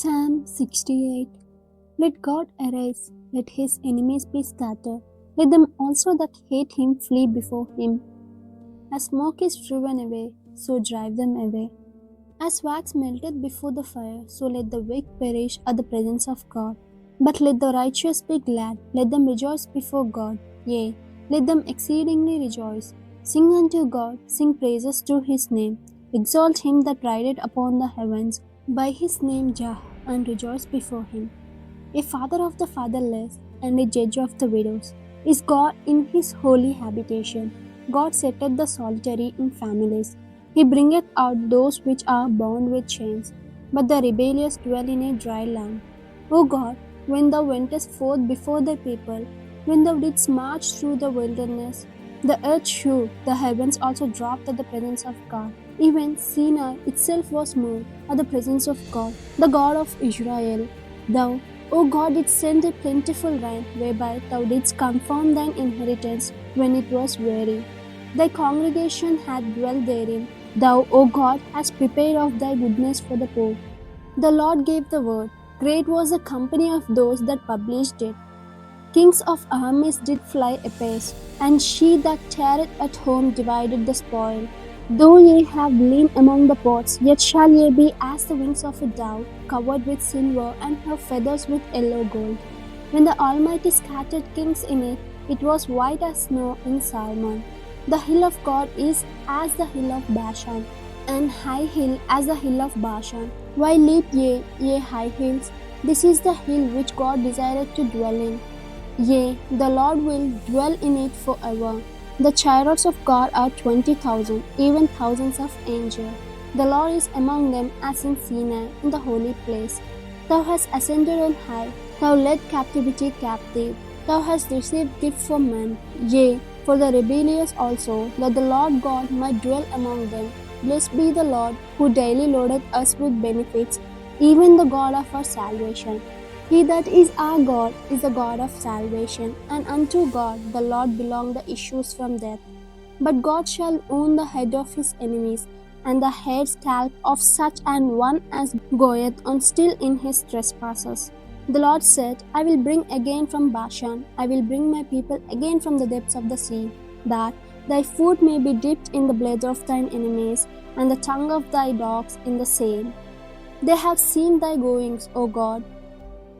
Psalm 68. Let God arise, let his enemies be scattered, let them also that hate him flee before him. As smoke is driven away, so drive them away. As wax melteth before the fire, so let the wicked perish at the presence of God. But let the righteous be glad, let them rejoice before God. Yea, let them exceedingly rejoice. Sing unto God, sing praises to his name. Exalt him that rideth upon the heavens, by his name Jah, and rejoice before him. A father of the fatherless, and a judge of the widows, is God in his holy habitation. God setteth the solitary in families. He bringeth out those which are bound with chains, but the rebellious dwell in a dry land. O God, when thou wentest forth before thy people, when thou didst march through the wilderness, the earth shook, the heavens also dropped at the presence of God. Even Sinai itself was moved at the presence of God, the God of Israel. Thou, O God, didst send a plentiful rain, whereby thou didst confirm thine inheritance when it was weary. Thy congregation hath dwelt therein. Thou, O God, hast prepared of thy goodness for the poor. The Lord gave the word. Great was the company of those that published it. Kings of armies did fly apace, and she that tarried at home divided the spoil. Though ye have lain among the pots, yet shall ye be as the wings of a dove, covered with silver, and her feathers with yellow gold. When the Almighty scattered kings in it, it was white as snow in Salmon. The hill of God is as the hill of Bashan, and high hill as the hill of Bashan. Why leap ye high hills? This is the hill which God desired to dwell in. Yea, the Lord will dwell in it forever. The chariots of God are 20,000, even thousands of angels. The Lord is among them as in Sinai, in the holy place. Thou hast ascended on high, thou led captivity captive. Thou hast received gift from men, yea, for the rebellious also, that the Lord God might dwell among them. Blessed be the Lord, who daily loadeth us with benefits, even the God of our salvation. He that is our God is the God of salvation, and unto God the Lord belong the issues from death. But God shall own the head of his enemies, and the hair scalp of such an one as goeth on still in his trespasses. The Lord said, I will bring again from Bashan, I will bring my people again from the depths of the sea, that thy foot may be dipped in the blood of thine enemies, and the tongue of thy dogs in the same. They have seen thy goings, O God,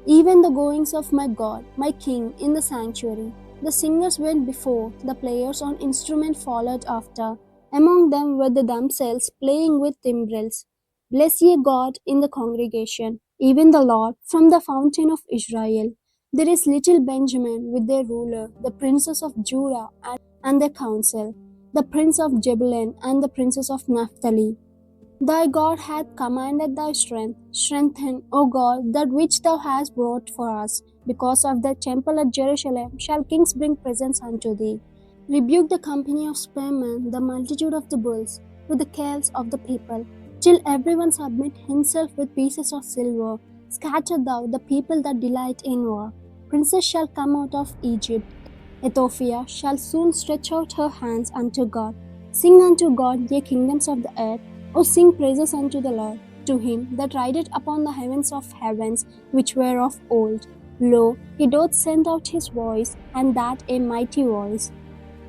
even the goings of my God, my King, in the sanctuary. The singers went before, the players on instrument followed after. Among them were the damsels playing with timbrels. Bless ye God in the congregation, even the Lord from the fountain of Israel. There is little Benjamin with their ruler, the princes of Judah and their council, the prince of Jebulun and the princes of Naphtali. Thy God hath commanded thy strength. Strengthen, O God, that which thou hast brought for us. Because of thy temple at Jerusalem shall kings bring presents unto thee. Rebuke the company of spearmen, the multitude of the bulls, with the cares of the people, till everyone submit himself with pieces of silver. Scatter thou the people that delight in war. Princes shall come out of Egypt. Ethiopia shall soon stretch out her hands unto God. Sing unto God, ye kingdoms of the earth. O sing praises unto the Lord, to him that rideth upon the heavens of heavens, which were of old. Lo, he doth send out his voice, and that a mighty voice.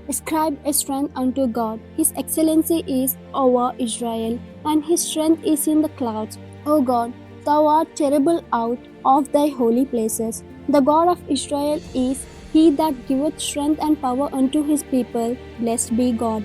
Ascribe a strength unto God. His excellency is over Israel, and his strength is in the clouds. O God, thou art terrible out of thy holy places. The God of Israel is he that giveth strength and power unto his people. Blessed be God.